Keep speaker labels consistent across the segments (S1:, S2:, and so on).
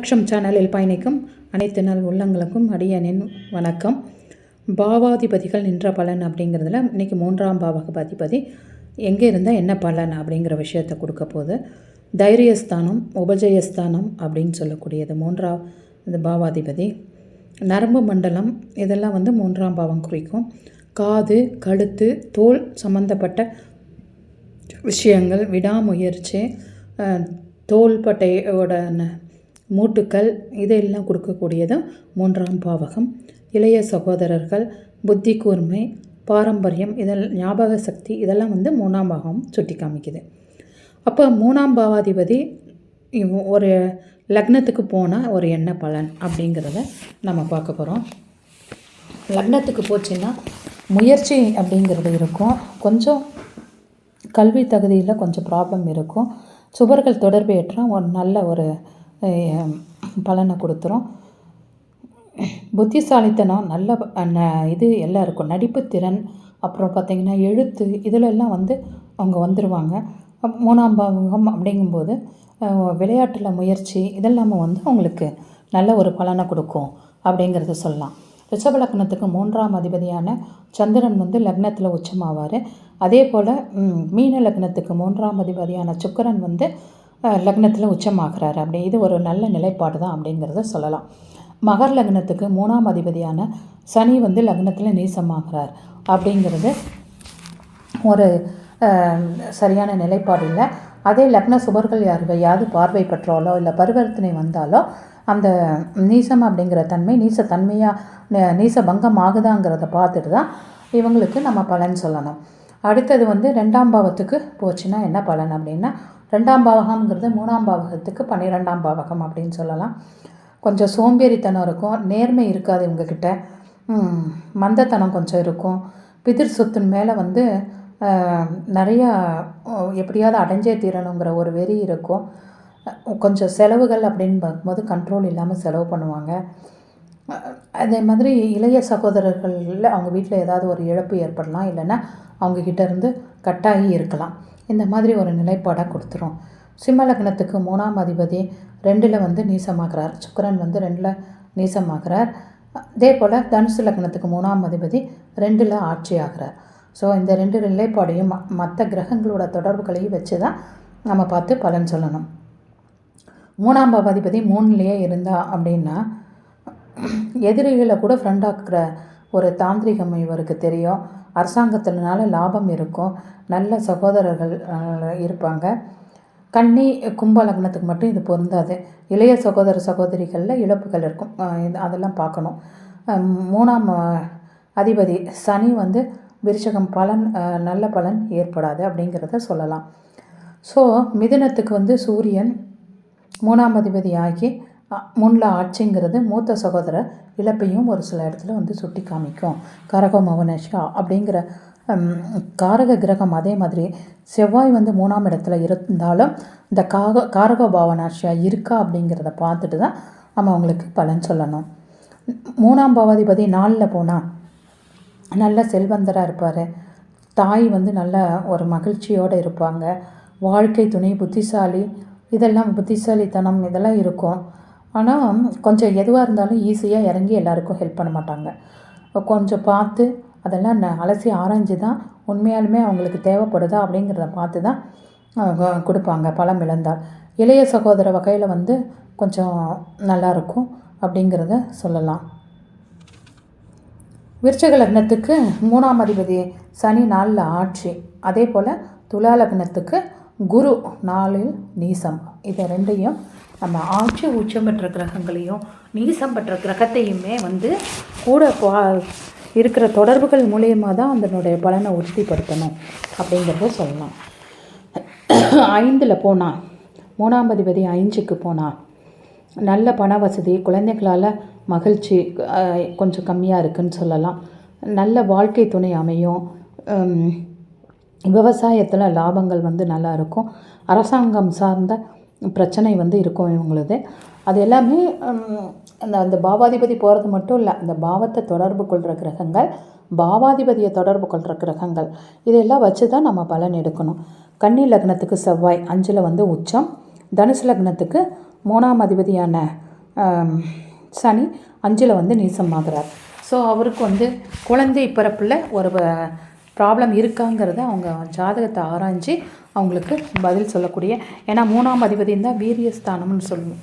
S1: கடாட்சம் சேனலில் பயணிக்கும் அனைத்து நாள் உள்ளங்களுக்கும் அடியனின் வணக்கம். பாவாதிபதிகள் நின்ற பலன் அப்படிங்கிறதுல இன்றைக்கி 3ஆம் பாவகாதிபதி எங்கே இருந்தால் என்ன பலன் அப்படிங்கிற விஷயத்தை கொடுக்க போது தைரியஸ்தானம் உபஜயஸ்தானம் அப்படின்னு சொல்லக்கூடியது 3ஆவது பாவாதிபதி. நரம்பு மண்டலம் இதெல்லாம் 3ஆம் பாவம் குறிக்கும். காது, கழுத்து, தோல் சம்பந்தப்பட்ட விஷயங்கள், விடாமுயற்சி, தோள்பட்டையோட மூட்டுக்கள் இதெல்லாம் கொடுக்கக்கூடியது 3ஆம் பாவகம். இளைய சகோதரர்கள், புத்தி கூர்மை, பாரம்பரியம், ஞாபக சக்தி இதெல்லாம் 3ஆம் பாவம் சுட்டி காமிக்குது. அப்போ 3ஆம் பாவாதிபதி ஒரு லக்னத்துக்கு போனால் ஒரு என்ன பலன் அப்படிங்கிறத நம்ம பார்க்க போகிறோம். லக்னத்துக்கு போச்சுன்னா முயற்சி அப்படிங்கிறது இருக்கும். கொஞ்சம் கல்வி தகுதியில் கொஞ்சம் ப்ராப்ளம் இருக்கும். சுபர்கள் தொடர்பு ஏற்றால் ஒரு நல்ல ஒரு பலனை கொடுத்துரும். புத்திசாலித்தனம் நல்ல இது எல்லாம் இருக்கும். நடிப்பு திறன், அப்புறம் பார்த்திங்கன்னா எழுத்து, இதிலெல்லாம் அவங்க வந்துடுவாங்க. 3ஆம் பாவகம் அப்படிங்கும்போது விளையாட்டில் முயற்சி இதெல்லாமே அவங்களுக்கு நல்ல ஒரு பலனை கொடுக்கும் அப்படிங்கிறத சொல்லலாம். ரிஷப லக்னத்துக்கு 3ஆம் அதிபதியான சந்திரன் லக்னத்தில் உச்சமாவார். அதே போல் மீன லக்னத்துக்கு 3ஆம் அதிபதியான சுக்கிரன் லக்னத்தில் உச்சமாகிறார். அப்படி இது ஒரு நல்ல நிலைப்பாடு தான் அப்படிங்கிறத சொல்லலாம். மகர் லக்னத்துக்கு 3ஆம் அதிபதியான சனி லக்னத்தில் நீசமாகிறார். அப்படிங்கிறது ஒரு சரியான நிலைப்பாடு இல்லை. அதே லக்ன சுபர்கள் யாரையாவது பார்வை பெற்றாலோ இல்லை பரிவர்த்தனை வந்தாலோ அந்த நீசம் அப்படிங்கிற தன்மை நீச பங்கம் ஆகுதாங்கிறத பார்த்துட்டு தான் இவங்களுக்கு நம்ம பலன் சொல்லணும். அடுத்தது 2ஆம் பாவத்துக்கு போச்சுன்னா என்ன பலன் அப்படின்னா, 2ஆம் பாவகம்ங்கிறது 3ஆம் பாவகத்துக்கு 12ஆம் பாவகம் அப்படின்னு சொல்லலாம். கொஞ்சம் சோம்பேறித்தனம் இருக்கும், நேர்மை இருக்காது இவங்கக்கிட்ட, மந்தத்தனம் கொஞ்சம் இருக்கும். பிதிர் சொத்தின் மேலே நிறையா எப்படியாவது அடைஞ்சே தீரணுங்கிற ஒரு வெறி இருக்கும். கொஞ்சம் செலவுகள் அப்படின்னு பார்க்கும்போது கண்ட்ரோல் இல்லாமல் செலவு பண்ணுவாங்க. அதே மாதிரி இளைய சகோதரர்களில் அவங்க வீட்டில் ஏதாவது ஒரு இழப்பு ஏற்படலாம், இல்லைன்னா அவங்கக்கிட்ட இருந்து கட்டாகி இருக்கலாம். இந்த மாதிரி ஒரு நிலைப்பாடாக கொடுத்துரும். சிம்ம லக்னத்துக்கு 3ஆம் அதிபதி 2ல் நீசமாகிறார். சுக்கிரன் 2ல் நீசமாகிறார். அதே போல் தனுசு லக்னத்துக்கு 3ஆம் அதிபதி 2ல் ஆட்சி ஆகிறார். ஸோ இந்த 2 நிலைப்பாடையும் மற்ற கிரகங்களோட தொடர்புகளையும் வச்சு தான் நம்ம பார்த்து பலன் சொல்லணும். 3ஆம் பாவாதிபதி 3லேயே இருந்தா அப்படின்னா எதிரிகளை கூட ஃப்ரெண்டாக்குற ஒரு தாந்திரிகம் இவருக்கு தெரியும். அரசாங்கத்தினால லாபம் இருக்கும். நல்ல சகோதரர்கள் இருப்பாங்க. கன்னி கும்ப லக்னத்துக்கு மட்டும் இது பொருந்தாது. இளைய சகோதரிகளில் இழப்புகள் இருக்கும். அதெல்லாம் பார்க்கணும். 3ஆம் அதிபதி சனி விருச்சகம் நல்ல பலன் ஏற்படாது அப்படிங்கிறத சொல்லலாம். ஸோ மிதுனத்துக்கு சூரியன் 3ஆம் அதிபதி ஆகி 3ல் ஆட்சிங்கிறது மூத்த சகோதர இழப்பையும் ஒரு சில இடத்துல சுட்டி காமிக்கும். கரக மவனேஷா அப்படிங்கிற காரக கிரகம். அதே மாதிரி செவ்வாய் 3ஆம் இடத்துல இருந்தாலும் இந்த காரக பாவனாஷியா இருக்கா அப்படிங்கிறத பார்த்துட்டு தான் நம்ம அவங்களுக்கு பலன் சொல்லணும். 3ஆம் பாவாதிபதி 4ல் போனால் நல்ல செல்வந்தராக இருப்பார். தாய் நல்ல ஒரு மகிழ்ச்சியோடு இருப்பாங்க. வாழ்க்கை துணை புத்திசாலி, புத்திசாலித்தனம் இதெல்லாம் இருக்கும். ஆனால் கொஞ்சம் எதுவாக இருந்தாலும் ஈஸியாக இறங்கி எல்லாருக்கும் ஹெல்ப் பண்ண மாட்டாங்க. கொஞ்சம் பார்த்து அதெல்லாம் அலசி ஆராய்ஞ்சு தான் உண்மையாலுமே அவங்களுக்கு தேவைப்படுதா அப்படிங்கிறத பார்த்து தான் கொடுப்பாங்க பலம் இழந்தால். இளைய சகோதர வகையில் கொஞ்சம் நல்லாயிருக்கும் அப்படிங்கிறத சொல்லலாம். விருச்சிக லக்னத்துக்கு 3ஆம் அதிபதி சனி 4ல் ஆட்சி. அதே போல் துலா லக்னத்துக்கு குரு 4ல் நீசம். இதை ரெண்டையும் நம்ம ஆட்சி உச்சம் பெற்ற கிரகங்களையும் நீசம் பெற்ற கிரகத்தையுமே கூட இருக்கிற தொடர்புகள் மூலியமாக தான் அதனுடைய பலனை உறுதிப்படுத்தணும் அப்படிங்கிறத சொல்லலாம். 5ல் போனால் 3ஆம் அதிபதி 5க்கு போனால் நல்ல பண வசதி, குழந்தைகளால் மகிழ்ச்சி கொஞ்சம் கம்மியாக இருக்குதுன்னு சொல்லலாம். நல்ல வாழ்க்கை துணை அமையும். விவசாயத்தில் லாபங்கள் நல்லா இருக்கும். அரசாங்கம் சார்ந்த பிரச்சனை இருக்கும் இவங்களுது. அது எல்லாமே அந்த பாவாதிபதி போகிறது மட்டும் இல்லை, அந்த பாவத்தை தொடர்பு கொள்கிற கிரகங்கள், பாவாதிபதியை தொடர்பு கொள்கிற கிரகங்கள், இதெல்லாம் வச்சு தான் நம்ம பலன் எடுக்கணும். கன்னி லக்னத்துக்கு செவ்வாய் 5ல் உச்சம். தனுசு லக்னத்துக்கு 3ஆம் அதிபதியான சனி 5ல் வந்து நீசமாகிறார். ஸோ அவருக்கு வந்து குழந்தை பிறப்பில் ஒரு ப்ராப்ளம் இருக்காங்கிறத அவங்க ஜாதகத்தை ஆராய்ஞ்சு அவங்களுக்கு பதில் சொல்லக்கூடிய, ஏன்னா 3ஆம் அதிபதின்னு தான் வீரியஸ்தானம்னு சொல்லுவோம்.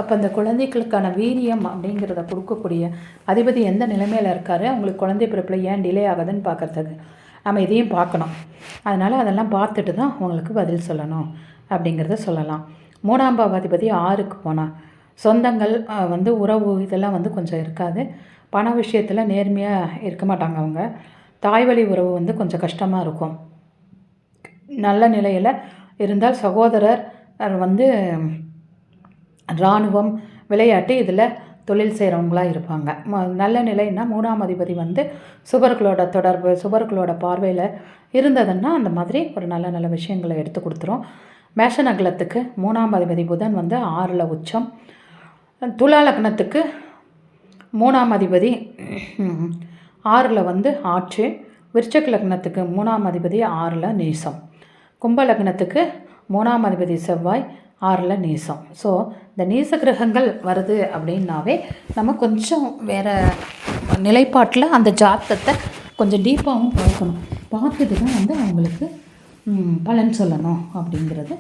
S1: அப்போ அந்த குழந்தைகளுக்கான வீரியம் அப்படிங்கிறத கொடுக்கக்கூடிய அதிபதி எந்த நிலைமையில் இருக்கார், அவங்களுக்கு குழந்தை பிறப்பில் ஏன் டிலே ஆகுதுன்னு பார்க்குறதுக்கு நம்ம இதையும் பார்க்கணும். அதனால் அதெல்லாம் பார்த்துட்டு தான் அவங்களுக்கு பதில் சொல்லணும் அப்படிங்கிறத சொல்லலாம். 3ஆம் பாவாதிபதி 6க்கு போனால் சொந்தங்கள் வந்து உறவு இதெல்லாம் வந்து கொஞ்சம் இருக்காது. பண விஷயத்தில் நேர்மையாக இருக்க மாட்டாங்க அவங்க. தாய்வழி உறவு வந்து கொஞ்சம் கஷ்டமாக இருக்கும். நல்ல நிலையில் இருந்தால் சகோதரர் வந்து இராணுவம், விளையாட்டு இதில் தொழில் செய்கிறவங்களாக இருப்பாங்க. நல்ல நிலைன்னா 3ஆம் அதிபதி வந்து சுபர்களோட தொடர்பு, சுபர்களோட பார்வையில் இருந்ததுன்னா அந்த மாதிரி ஒரு நல்ல நல்ல விஷயங்களை எடுத்து கொடுத்துரும். மேஷ நகலத்துக்கு 3ஆம் அதிபதி புதன் வந்து 6ல் உச்சம். துலா லக்னத்துக்கு 3ஆம் அதிபதி 6ல் வந்து ஆட்சி. விருச்சக லக்னத்துக்கு 3ஆம் அதிபதி 6ல் நீசம். கும்ப லக்னத்துக்கு 3ஆம் அதிபதி செவ்வாய் 6ல் நீசம். ஸோ இந்த நீச கிரகங்கள் வருது அப்படின்னாவே நம்ம கொஞ்சம் வேறு நிலைப்பாட்டில் அந்த ஜாதகத்தை கொஞ்சம் டீப்பாகவும் பார்க்கணும். பார்த்துட்டு தான் வந்து அவங்களுக்கு பலன் சொல்லணும் அப்படிங்கிறது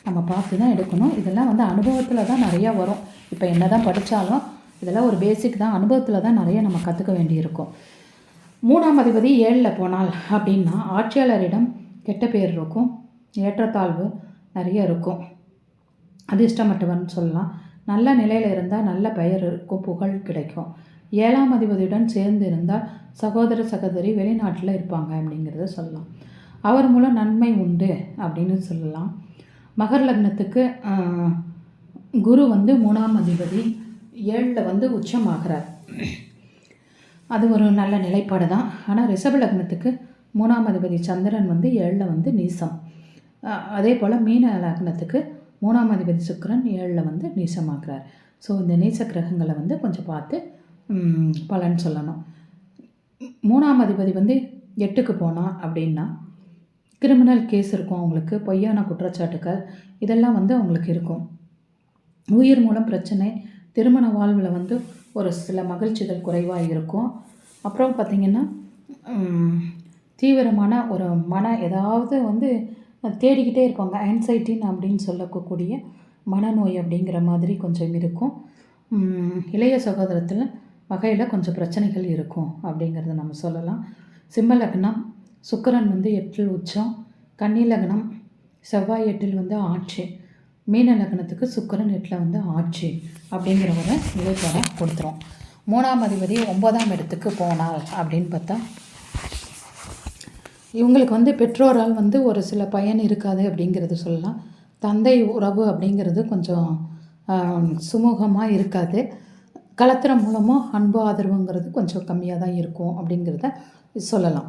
S1: நம்ம பார்த்து தான் எடுக்கணும். இதெல்லாம் வந்து அனுபவத்தில் தான் நிறையா வரும். இப்போ என்ன தான் படித்தாலும் இதெல்லாம் ஒரு பேசிக் தான், அனுபவத்தில் தான் நிறைய நம்ம கற்றுக்க வேண்டியிருக்கும். 3ஆம் அதிபதி 7ல் போனால் அப்படின்னா ஆட்சியாளரிடம் கெட்ட பேர் இருக்கும், ஏற்றத்தாழ்வு நிறைய இருக்கும், அதிர்ஷ்டமற்றவன் சொல்லலாம். நல்ல நிலையில் இருந்தால் நல்ல பெயர் இருக்கும், புகழ் கிடைக்கும். 7ஆம் அதிபதியுடன் சேர்ந்து இருந்தால் சகோதர சகோதரி வெளிநாட்டில் இருப்பாங்க அப்படிங்கிறத சொல்லலாம். அவர் மூலம் நன்மை உண்டு அப்படின்னு சொல்லலாம். மகர் லக்னத்துக்கு குரு வந்து 3ஆம் அதிபதி 7ல் வந்து உச்சமாகிறார். அது ஒரு நல்ல நிலைப்பாடு தான். ஆனால் ரிஷப லக்னத்துக்கு 3ஆம் அதிபதி சந்திரன் வந்து 7ல் வந்து நீசம். அதே போல் மீன லக்னத்துக்கு 3ஆம் அதிபதி சுக்கிரன் 7ல் வந்து நீசமாகிறார். ஸோ இந்த நீச கிரகங்களை வந்து கொஞ்சம் பார்த்து பலன் சொல்லணும். 3ஆம் அதிபதி வந்து 8க்கு போனால் அப்படின்னா கிரிமினல் கேஸ் இருக்கும் அவங்களுக்கு, பொய்யான குற்றச்சாட்டுக்கள் இதெல்லாம் வந்து அவங்களுக்கு இருக்கும். உயிர் மூலம் பிரச்சனை, திருமண வாழ்வில் வந்து ஒரு சில மகிழ்ச்சிகள் குறைவாக இருக்கும். அப்புறம் பார்த்திங்கன்னா தீவிரமான ஒரு ஏதாவது வந்து தேடிக்கிட்டே இருப்பாங்க. ஆன்சைட்டின் அப்படின்னு சொல்லக்கூடிய மனநோய் அப்படிங்கிற மாதிரி கொஞ்சம் இருக்கும். இளைய சகோதரத்தில் வகையில் கொஞ்சம் பிரச்சனைகள் இருக்கும் அப்படிங்கிறத நம்ம சொல்லலாம். சிம்ம லக்னம் சுக்கிரன் வந்து 8ல் உச்சம். கன்னி லக்னம் செவ்வாய் 8ல் வந்து ஆட்சி. மீன லக்னத்துக்கு சுக்கிரன் 8ல் வந்து ஆட்சி அப்படிங்கிற ஒரு நிலைப்பாடை கொடுத்துரும். 3ஆம் அதிபதி 9ஆம் இடத்துக்கு போனால் அப்படின்னு பார்த்தா இவங்களுக்கு வந்து பெற்றோரால் வந்து ஒரு சில பயன் இருக்காது அப்படிங்கிறது சொல்லலாம். தந்தை உறவு அப்படிங்கிறது கொஞ்சம் சுமூகமாக இருக்காது. கலத்திரம் மூலமாக அன்பு ஆதரவுங்கிறது கொஞ்சம் கம்மியாக தான் இருக்கும் அப்படிங்கிறத சொல்லலாம்.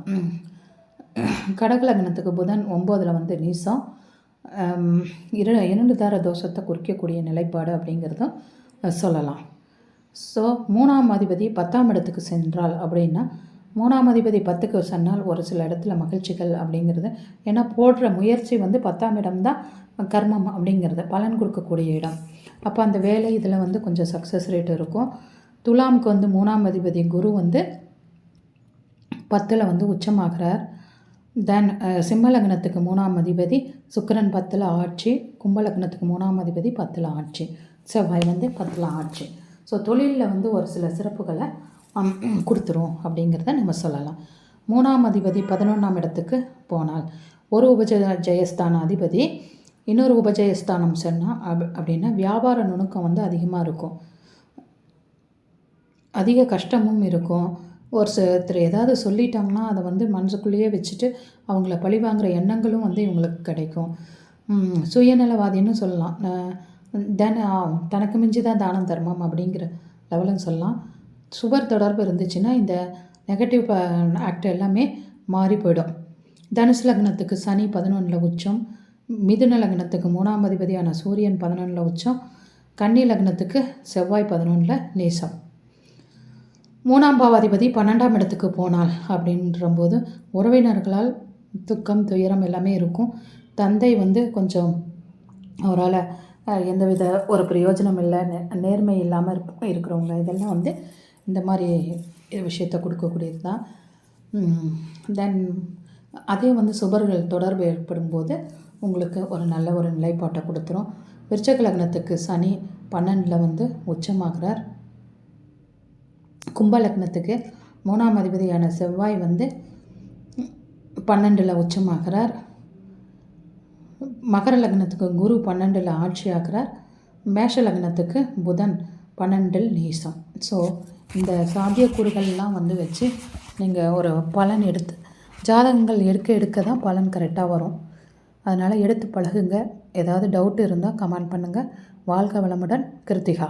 S1: கடகலக்னத்துக்கு புதன் 9ல் வந்து நீசம். 2 தார தோஷத்தை குறிக்கக்கூடிய நிலைப்பாடு அப்படிங்கிறதும் சொல்லலாம். ஸோ 3ஆம் அதிபதி 10ஆம் இடத்துக்கு சென்றால் அப்படின்னா 3ஆம் அதிபதி 10க்கு சொன்னால் ஒரு சில இடத்துல மகிழ்ச்சிகள் அப்படிங்கிறது, ஏன்னா போடுற முயற்சி வந்து 10ஆம் இடம்தான் கர்மம் அப்படிங்கிறது பலன் கொடுக்கக்கூடிய இடம். அப்போ அந்த வேலை இதில் வந்து கொஞ்சம் சக்ஸஸ் ரேட் இருக்கும். துலாமுக்கு வந்து 3ஆம் அதிபதி குரு வந்து 10ல் வந்து உச்சமாகிறார். தென் சிம்மலக்னத்துக்கு 3ஆம் அதிபதி சுக்கிரன் 10ல் ஆட்சி. கும்பலக்னத்துக்கு 3ஆம் அதிபதி 10ல் ஆட்சி. செவ்வாய் வந்து 10ல் ஆட்சி. ஸோ தொழிலில் வந்து ஒரு சில சிறப்புகளை கொடுத்துரும் அப்படிங்கிறத நம்ம சொல்லலாம். 3ஆம் அதிபதி 11ஆம் இடத்துக்கு போனால் ஒரு உபஜயஸ்தான அதிபதி இன்னொரு உபஜயஸ்தானம் சொன்னால் அப்படின்னா வியாபார நுணுக்கம் வந்து அதிகமாக இருக்கும், அதிக கஷ்டமும் இருக்கும். ஒரு சிலர் ஏதாவது சொல்லிட்டாங்கன்னா அதை வந்து மனசுக்குள்ளேயே வச்சுட்டு அவங்கள பழி வாங்குகிற எண்ணங்களும் வந்து இவங்களுக்கு கிடைக்கும். சுயநலவாதின்னு சொல்லலாம். தனக்கு மிஞ்சி தான் தானம் தர்மம் அப்படிங்கிற லெவலுன்னு சொல்லலாம். சுபர் தொடர்பு இருந்துச்சுன்னா இந்த நெகட்டிவ் ஆக்ட் எல்லாமே மாறி போயிடும். தனுசு லக்னத்துக்கு சனி 11ல் உச்சம். மிதுன லக்னத்துக்கு 3ஆம் அதிபதியான சூரியன் 11ல் உச்சம். கன்னி லக்னத்துக்கு செவ்வாய் 11ல் நீசம். 3ஆம் பாவாதிபதி 12ஆம் இடத்துக்கு போனால் அப்படின்றபோது உறவினர்களால் துக்கம் துயரம் எல்லாமே இருக்கும். தந்தை வந்து கொஞ்சம் அவரால் எந்தவித ஒரு பிரயோஜனம் இல்லை, நேர்மை இல்லாமல் இருக்கிறவங்க, இதெல்லாம் வந்து இந்த மாதிரி விஷயத்த கொடுக்கக்கூடியது தான். தென் அதே வந்து சுபர்கள் தொடர்பு ஏற்படும்போது உங்களுக்கு ஒரு நல்ல ஒரு நிலைப்பாட்டை கொடுத்துரும். விருச்சக லக்னத்துக்கு சனி 12ல் வந்து உச்சமாகிறார். கும்ப லக்னத்துக்கு 3ஆம் அதிபதியான செவ்வாய் வந்து 12ல் உச்சமாகிறார். மகர லக்னத்துக்கு குரு 12ல் ஆட்சி ஆகிறார். மேஷ லக்னத்துக்கு புதன் 12ல் நீசம். ஸோ இந்த சாத்தியக்கூறுகள்லாம் வந்து வச்சு நீங்கள் ஒரு பலன் எடுத்து ஜாதகங்கள் எடுக்க தான் பலன் கரெக்டாக வரும். அதனால் எடுத்து பழகுங்க. ஏதாவது டவுட் இருந்தால் கமெண்ட் பண்ணுங்கள். வாழ்க வளமுடன். கிருத்திகா.